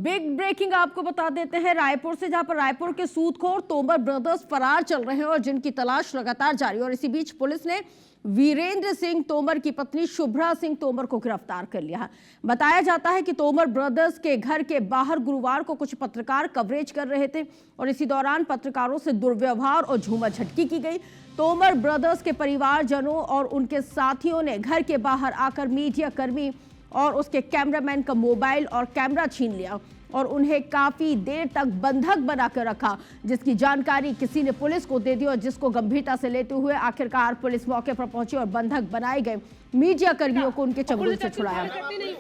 Big breaking आपको बता देते हैं रायपुर से, जहां पर रायपुर के सूदखोर तोमर ब्रदर्स फरार चल रहे हैं और जिनकी तलाश लगातार जारी है। और इसी बीच पुलिस ने वीरेंद्र सिंह तोमर की पत्नी शुभ्रा सिंह तोमर को गिरफ्तार कर लिया है। बताया जाता है कि तोमर ब्रदर्स के घर के बाहर गुरुवार को कुछ पत्रकार कवरेज कर रहे थे और इसी दौरान पत्रकारों से दुर्व्यवहार और झूमा झटकी की गई। तोमर ब्रदर्स के परिवारजनों और उनके साथियों ने घर के बाहर आकर मीडिया कर्मी और उसके कैमरामैन का मोबाइल और कैमरा छीन लिया और उन्हें काफी देर तक बंधक बनाकर रखा, जिसकी जानकारी किसी ने पुलिस को दे दी और जिसको गंभीरता से लेते हुए आखिरकार पुलिस मौके पर पहुंची और बंधक बनाए गए मीडिया कर्मियों को उनके चंगुल से छुड़ाया,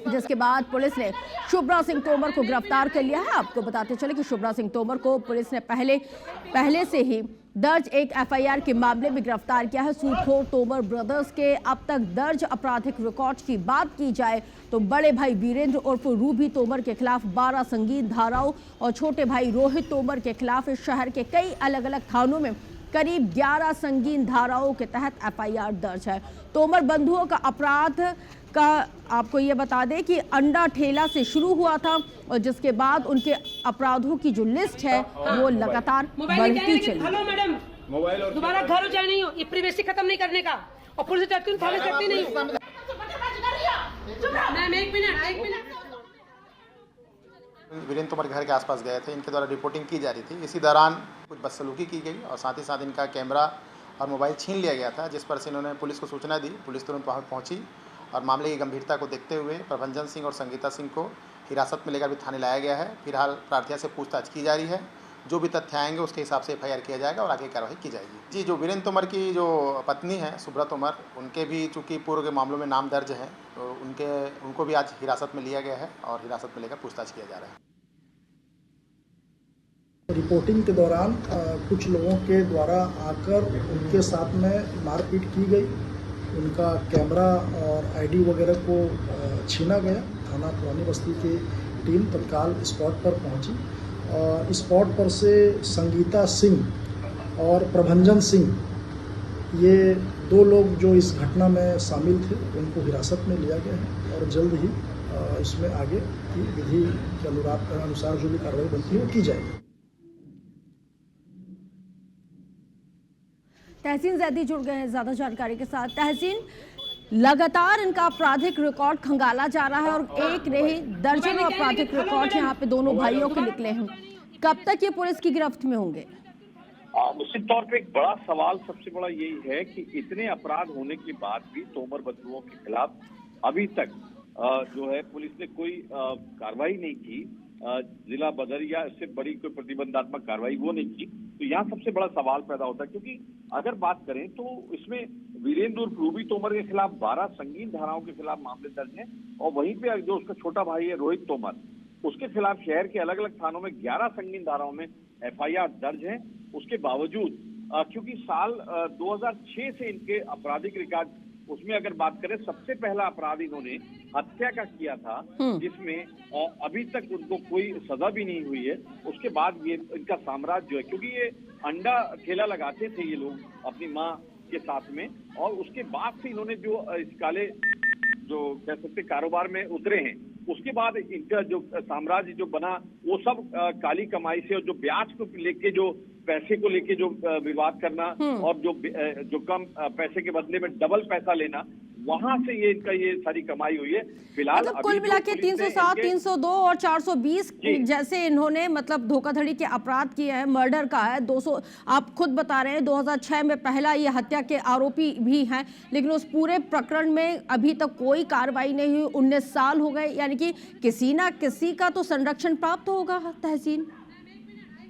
जिसके बाद पुलिस ने शुभ्रा सिंह तोमर को गिरफ्तार कर लिया है। आपको बताते चले कि शुभ्रा सिंह तोमर को पुलिस ने पहले से ही दर्ज एक एफआईआर के मामले में गिरफ्तार किया है। सूदखोर तोमर ब्रदर्स के अब तक दर्ज आपराधिक रिकॉर्ड की बात की जाए तो बड़े भाई वीरेंद्र उर्फ रूबी तोमर के खिलाफ 12 संगीन धाराओं और छोटे भाई रोहित तोमर के खिलाफ इस शहर के कई अलग अलग थानों में करीब 11 संगीन धाराओं के तहत एफआईआर दर्ज है। तोमर बंधुओं का अपराध का आपको ये बता दें कि अंडा ठेला से शुरू हुआ था और जिसके बाद उनके अपराधों की जो लिस्ट है वो लगातार बढ़ती चली। हेलो मैडम, दोबारा घर हो जाए नहीं हो, ये प्राइवेसी खत्म नहीं करने का और पुलिस जाती हूँ थाने करती नहीं हूँ। मैम एक मिनट वीरेंद्र तोमर घर के आसपास गए थे, इनके द्वारा रिपोर्टिंग की जा रही थी। इसी दौरान कुछ बदसलूकी की गई और साथ ही साथ इनका कैमरा और मोबाइल छीन लिया गया था, जिस पर से इन्होंने पुलिस को सूचना दी। पुलिस तुरंत वहाँ पहुँची और मामले की गंभीरता को देखते हुए प्रभंजन सिंह और संगीता सिंह को हिरासत में लेकर भी थाने लाया गया है। फिलहाल प्रार्थियों से पूछताछ की जा रही है। जो भी तथ्य आएंगे उसके हिसाब से एफआईआर किया जाएगा और आगे कार्रवाई की जाएगी। जी, जो वीरेंद्र तोमर की जो पत्नी है शुभ्रा तोमर, उनके भी चूँकि पूर्व के मामलों में नाम दर्ज है तो उनको भी आज हिरासत में लिया गया है और हिरासत में लेकर पूछताछ किया जा रहा है। रिपोर्टिंग के दौरान कुछ लोगों के द्वारा आकर उनके साथ में मारपीट की गई, उनका कैमरा और आईडी वगैरह को छीना गया। थाना पुरानी बस्ती की टीम तत्काल स्पॉट पर पहुंची और स्पॉट पर से संगीता सिंह और प्रभंजन सिंह, ये दो लोग जो इस घटना में शामिल थे, उनको हिरासत में लिया गया है और जल्द ही इसमें आगे की विधि के अनुसार जो भी कार्रवाई बनती है वो की जाएगी। तहसीन जैदी जुड़ गए हैं ज्यादा जानकारी के साथ। तहसीन, लगातार इनका आपराधिक रिकॉर्ड खंगाला जा रहा है और एक नहीं दर्जनों आपराधिक रिकॉर्ड यहाँ पे दोनों भाइयों के निकले हैं। कब तक ये पुलिस की गिरफ्त में होंगे? निश्चित तौर पे एक बड़ा सवाल सबसे बड़ा यही है कि इतने अपराध होने के बाद भी तोमर बंधुओं के खिलाफ अभी तक जो है पुलिस ने कोई कार्रवाई नहीं की। जिला बदर या इससे बड़ी कोई प्रतिबंधात्मक कार्रवाई वो नहीं की। तो यहाँ सबसे बड़ा सवाल पैदा होता है, क्योंकि अगर बात करें तो इसमें वीरेंद्र उर्फ रूबी तोमर के खिलाफ 12 संगीन धाराओं के खिलाफ मामले दर्ज हैं और वहीं पे जो उसका छोटा भाई है रोहित तोमर, उसके खिलाफ शहर के अलग अलग थानों में 11 संगीन धाराओं में एफआईआर दर्ज है। उसके बावजूद क्योंकि साल 2006 से इनके आपराधिक रिकॉर्ड, उसमें अगर बात करें सबसे पहला अपराध इन्होंने हत्या का किया था, जिसमें अभी तक उनको कोई सजा भी नहीं हुई है। उसके बाद ये इनका साम्राज्य जो है, क्योंकि ये अंडा ठेला लगाते थे ये लोग अपनी माँ के साथ में, और उसके बाद से इन्होंने जो इस काले जो कह सकते कारोबार में उतरे हैं, उसके बाद इनका जो साम्राज्य जो बना वो सब काली कमाई से और जो ब्याज को लेके जो पैसे को लेके जो विवाद करना और जो कम पैसे के बदले में डबल पैसा लेना, वहां से ये इनका ये सारी कमाई हुई है। फिलहाल मतलब कुल मिला के 307, 302 और 420 जैसे इन्होंने मतलब धोखाधड़ी के अपराध किए हैं। मर्डर का है 200, आप खुद बता रहे हैं 2006 में पहला ये हत्या के आरोपी भी हैं, लेकिन उस पूरे प्रकरण में अभी तक कोई कार्रवाई नहीं हुई। 19 साल हो गए, यानी कि किसी ना किसी का तो संरक्षण प्राप्त होगा। तहसीन,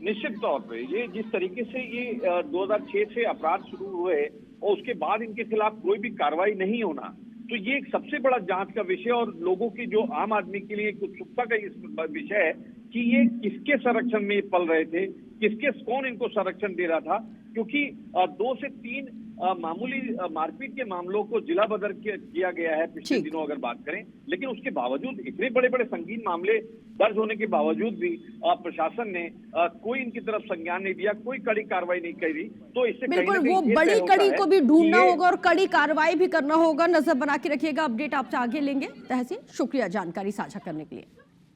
निश्चित तौर पे ये जिस तरीके से ये 2006 से अपराध शुरू हुए और उसके बाद इनके खिलाफ कोई भी कार्रवाई नहीं होना, तो ये एक सबसे बड़ा जांच का विषय और लोगों की जो आम आदमी के लिए एक उत्सुकता का इस विषय है कि ये किसके संरक्षण में पल रहे थे, कौन इनको संरक्षण दे रहा था। क्योंकि 2 से 3 मामूली मारपीट के मामलों को जिला बदर किया गया है पिछले दिनों अगर बात करें, लेकिन उसके बावजूद इतने बड़े बड़े संगीन मामले दर्ज होने के बावजूद भी प्रशासन ने कोई इनकी तरफ संज्ञान नहीं दिया, कोई कड़ी कार्रवाई नहीं करी। तो इससे बिल्कुल वो बड़ी कड़ी को भी ढूंढना होगा और कड़ी कार्रवाई भी करना होगा। नजर बना के रखिएगा, अपडेट आपसे आगे लेंगे। तहसीन, शुक्रिया जानकारी साझा करने के लिए।